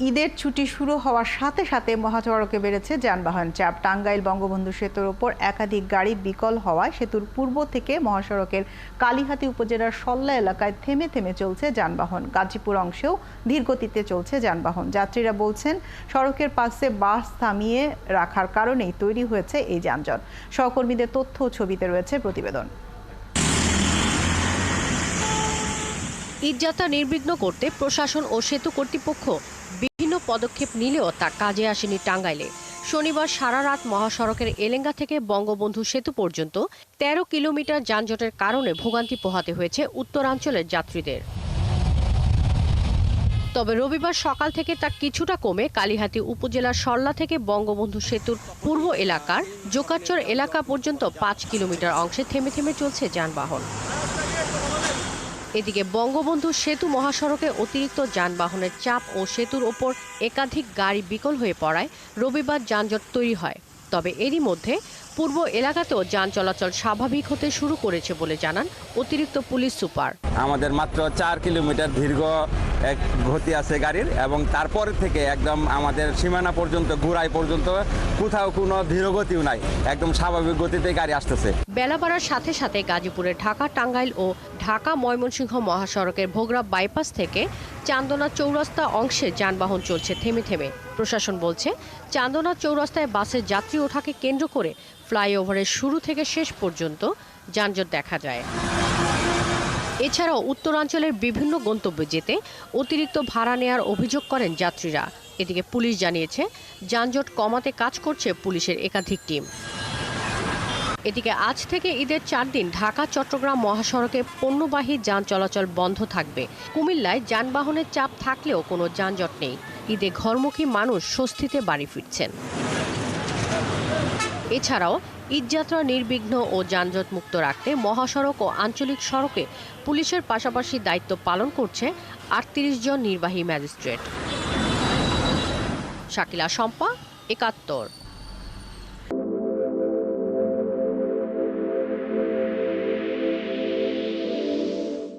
ঈদের ছুটি শুরু হওয়ার সাথে সাথে মহাসড়কে বেড়েছে যানবাহন চাপ। টাঙ্গাইল বঙ্গবন্ধু সেতুর ওপর একাধিক গাড়ি বিকল হওয়ায় সেতুর পূর্ব থেকে মহাসড়কের কালিহাতী উপজেলার সল্লা এলাকায় থেমে থেমে চলছে যানবাহন। গাজীপুর অংশেও ধীরগতিতে চলছে যানবাহন। যাত্রীরা বলছেন, সড়কের পাশে বাস থামিয়ে রাখার কারণেই তৈরি হয়েছে এই যানজট। সহকর্মীদের তথ্য ও ছবিতে রয়েছে প্রতিবেদন। ঈদযাত্রা নির্বিঘ্ন করতে প্রশাসন ও সেতু কর্তৃপক্ষ বিভিন্ন পদক্ষেপ নিলেও তা কাজে আসেনি টাঙ্গাইলে। শনিবার সারা রাত মহাসড়কের এলেঙ্গা থেকে বঙ্গবন্ধু সেতু পর্যন্ত ১৩ কিলোমিটার যানজটের কারণে ভোগান্তি পোহাতে হয়েছে উত্তরাঞ্চলের যাত্রীদের। তবে রবিবার সকাল থেকে তা কিছুটা কমে কালিহাতী উপজেলার সল্লা থেকে বঙ্গবন্ধু সেতুর পূর্ব এলাকার জোকাচর এলাকা পর্যন্ত ৫ কিলোমিটার অংশে থেমে থেমে চলছে যানবাহন। এদিকে বঙ্গবন্ধু সেতু মহাসড়কে অতিরিক্ত যানবাহনের চাপ ও সেতুর ওপর একাধিক গাড়ি বিকল হয়ে পড়ায় রবিবার যানজট তৈরি হয়। তবে এরই মধ্যে পূর্ব এলাকাতেও যান চলাচল স্বাভাবিক হতে শুরু করেছে বলে জানান অতিরিক্ত পুলিশ সুপার। আমাদের মাত্র ৪ কিলোমিটার দীর্ঘ এক গতি আছে গাড়ির, এবং তারপর থেকে একদম আমাদের সীমানা পর্যন্ত ঘুরাই পর্যন্ত কোথাও কোনো ধীরগতিও নাই, একদম স্বাভাবিক গতিতে গাড়ি আসতেছে। বেলা বাড়ার সাথে সাথে গাজীপুরের ঢাকা টাঙ্গাইল ও ঢাকা ময়মনসিংহ মহাসড়কের ভোগড়া বাইপাস থেকে চান্দনা চৌরাস্তা অংশে যানবাহন চলছে থেমে থেমে। প্রশাসন বলছে, চান্দনা চৌরাস্তায় বাসের যাত্রী ওঠাকে কেন্দ্র করে ফ্লাইওভারের শুরু থেকে শেষ পর্যন্ত যানজট দেখা যায়। এছাড়াও উত্তরাঞ্চলের বিভিন্ন গন্তব্যে যেতে অতিরিক্ত ভাড়া নেয়ার অভিযোগ করেন যাত্রীরা। এদিকে পুলিশ জানিয়েছে, যানজট কমাতে কাজ করছে পুলিশের একাধিক টিম। এদিকে আজ থেকে ঈদের ৪ দিন ঢাকা চট্টগ্রাম মহাসড়কে পণ্যবাহী যান চলাচল বন্ধ থাকবে। কুমিল্লায় যানবাহনের চাপ থাকলেও কোনো যানজট নেই। ঈদে ঘরমুখী মানুষ স্বস্তিতে বাড়ি ফিরছেন। এছাড়াও ঈদযাত্রা নির্বিঘ্ন ও যানজট মুক্ত রাখতে মহাসড়ক ও আঞ্চলিক সড়কে পুলিশের পাশাপাশি দায়িত্ব পালন করছে ৩৮ জন নির্বাহী ম্যাজিস্ট্রেট। শাকিলা শম্পা, ৭১।